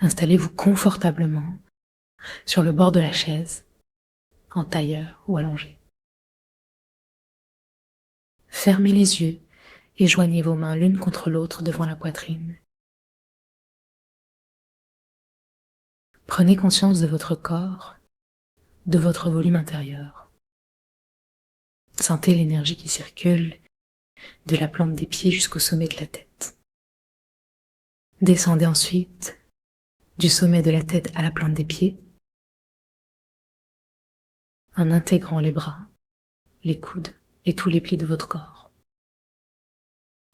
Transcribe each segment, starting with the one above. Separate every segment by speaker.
Speaker 1: Installez-vous confortablement sur le bord de la chaise, en tailleur ou allongé. Fermez les yeux et joignez vos mains l'une contre l'autre devant la poitrine. Prenez conscience de votre corps, de votre volume intérieur. Sentez l'énergie qui circule de la plante des pieds jusqu'au sommet de la tête. Descendez ensuite du sommet de la tête à la plante des pieds en intégrant les bras, les coudes et tous les plis de votre corps.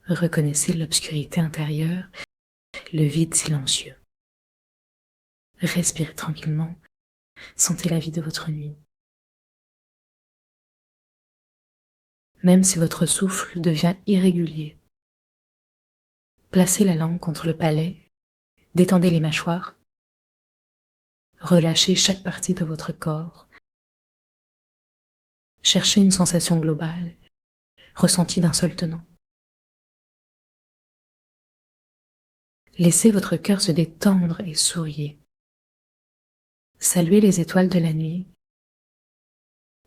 Speaker 1: Reconnaissez l'obscurité intérieure, le vide silencieux. Respirez tranquillement, sentez la vie de votre nuit. Même si votre souffle devient irrégulier, placez la langue contre le palais, détendez les mâchoires, relâchez chaque partie de votre corps, cherchez une sensation globale, ressentie d'un seul tenant. Laissez votre cœur se détendre et souriez. Saluez les étoiles de la nuit,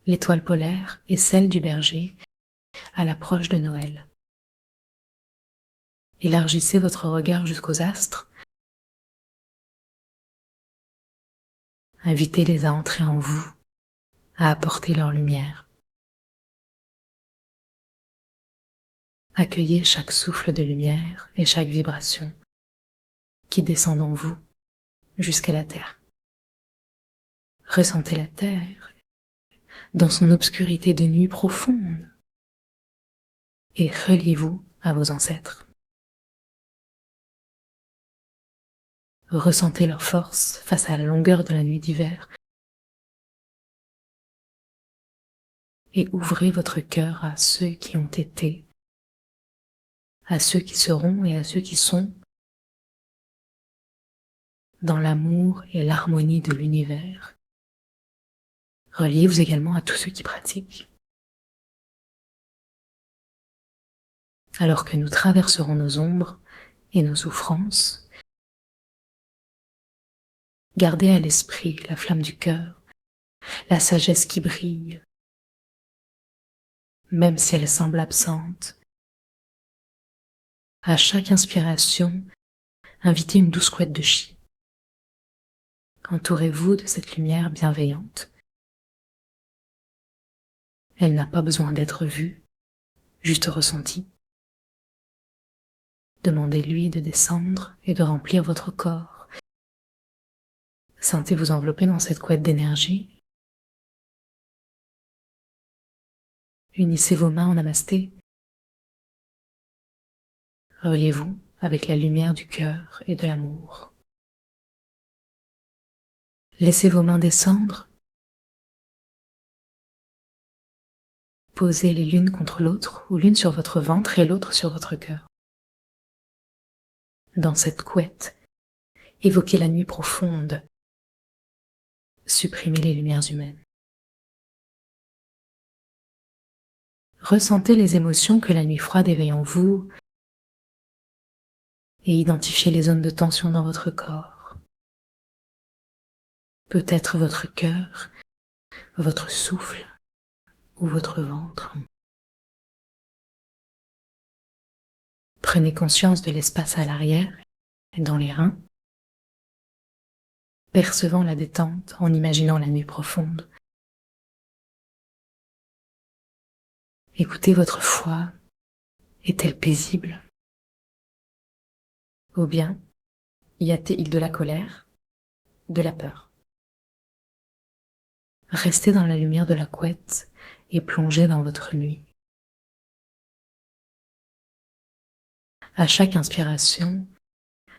Speaker 1: l'étoile polaire et celle du berger à l'approche de Noël. Élargissez votre regard jusqu'aux astres. Invitez-les à entrer en vous, à apporter leur lumière. Accueillez chaque souffle de lumière et chaque vibration qui descend en vous jusqu'à la terre. Ressentez la terre dans son obscurité de nuit profonde et reliez-vous à vos ancêtres. Ressentez leur force face à la longueur de la nuit d'hiver et ouvrez votre cœur à ceux qui ont été, à ceux qui seront et à ceux qui sont, dans l'amour et l'harmonie de l'univers. Reliez-vous également à tous ceux qui pratiquent. Alors que nous traverserons nos ombres et nos souffrances, gardez à l'esprit la flamme du cœur, la sagesse qui brille, même si elle semble absente. À chaque inspiration, invitez une douce couette de chi. Entourez-vous de cette lumière bienveillante. Elle n'a pas besoin d'être vue, juste ressentie. Demandez-lui de descendre et de remplir votre corps. Sentez vous envelopper dans cette couette d'énergie. Unissez vos mains en namasté. Reliez-vous avec la lumière du cœur et de l'amour. Laissez vos mains descendre. Posez-les l'une contre l'autre ou l'une sur votre ventre et l'autre sur votre cœur. Dans cette couette, évoquez la nuit profonde. Supprimez les lumières humaines. Ressentez les émotions que la nuit froide éveille en vous et identifiez les zones de tension dans votre corps. Peut-être votre cœur, votre souffle ou votre ventre. Prenez conscience de l'espace à l'arrière et dans les reins, percevant la détente en imaginant la nuit profonde. Écoutez votre foi, est-elle paisible? Ou bien y a-t-il de la colère, de la peur? Restez dans la lumière de la couette et plongez dans votre nuit. À chaque inspiration,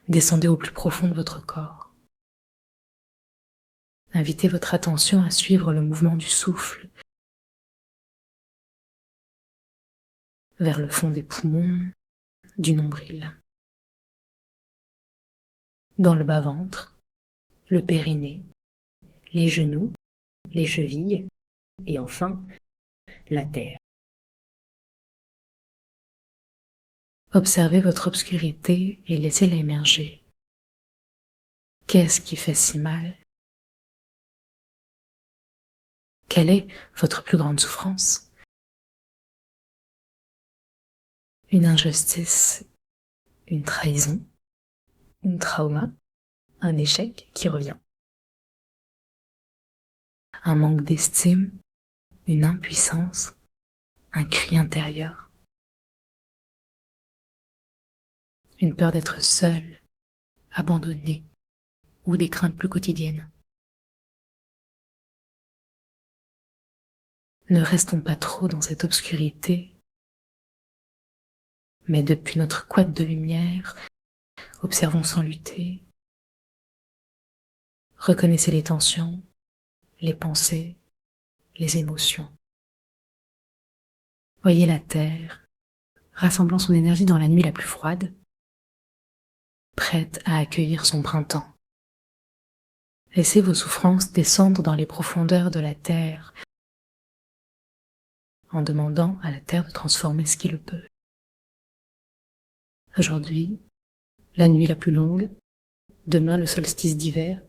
Speaker 1: descendez au plus profond de votre corps. Invitez votre attention à suivre le mouvement du souffle vers le fond des poumons, du nombril. Dans le bas-ventre, le périnée, les genoux, les chevilles et enfin la terre. Observez votre obscurité et laissez-la émerger. Qu'est-ce qui fait si mal? Quelle est votre plus grande souffrance? Une injustice, une trahison, un trauma, un échec qui revient. Un manque d'estime, une impuissance, un cri intérieur. Une peur d'être seul, abandonné, ou des craintes plus quotidiennes. Ne restons pas trop dans cette obscurité, mais depuis notre couette de lumière, observons sans lutter. Reconnaissez les tensions, les pensées, les émotions. Voyez la terre, rassemblant son énergie dans la nuit la plus froide, prête à accueillir son printemps. Laissez vos souffrances descendre dans les profondeurs de la terre, en demandant à la terre de transformer ce qui le peut. Aujourd'hui, la nuit la plus longue, demain le solstice d'hiver.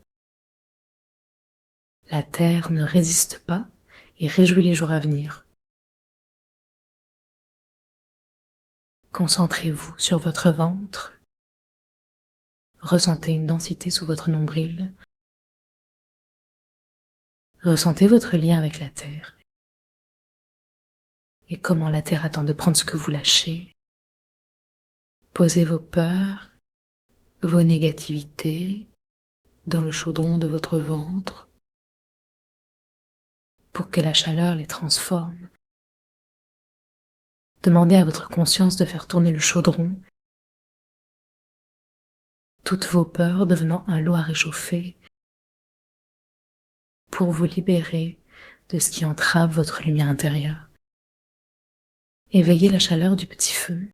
Speaker 1: La terre ne résiste pas et réjouit les jours à venir. Concentrez-vous sur votre ventre. Ressentez une densité sous votre nombril. Ressentez votre lien avec la terre. Et comment la terre attend de prendre ce que vous lâchez. Posez vos peurs, vos négativités dans le chaudron de votre ventre pour que la chaleur les transforme. Demandez à votre conscience de faire tourner le chaudron, toutes vos peurs devenant un lot à réchauffer pour vous libérer de ce qui entrave votre lumière intérieure. Éveillez la chaleur du petit feu.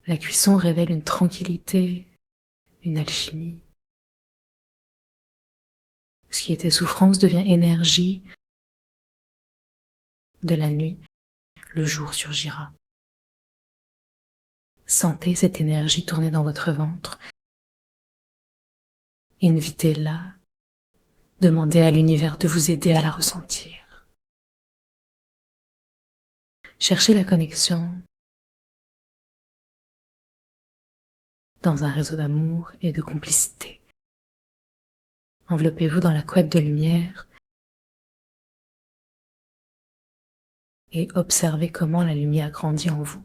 Speaker 1: La cuisson révèle une tranquillité, une alchimie. Ce qui était souffrance devient énergie. De la nuit, le jour surgira. Sentez cette énergie tourner dans votre ventre. Invitez-la. Demandez à l'univers de vous aider à la ressentir. Cherchez la connexion dans un réseau d'amour et de complicité. Enveloppez-vous dans la couette de lumière et observez comment la lumière grandit en vous.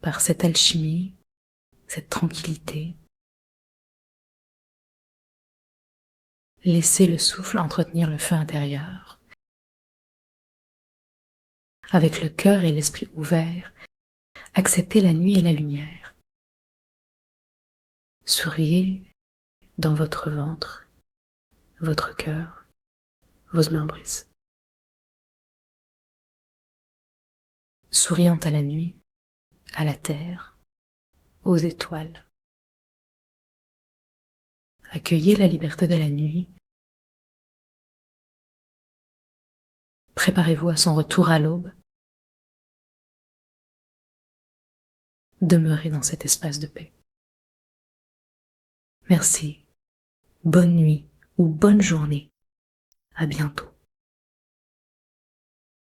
Speaker 1: Par cette alchimie, cette tranquillité, laissez le souffle entretenir le feu intérieur. Avec le cœur et l'esprit ouverts, acceptez la nuit et la lumière. Souriez dans votre ventre, votre cœur, vos mains brisent. Souriant à la nuit, à la terre, aux étoiles. Accueillez la liberté de la nuit. Préparez-vous à son retour à l'aube. Demeurez dans cet espace de paix. Merci. Bonne nuit ou bonne journée. À bientôt.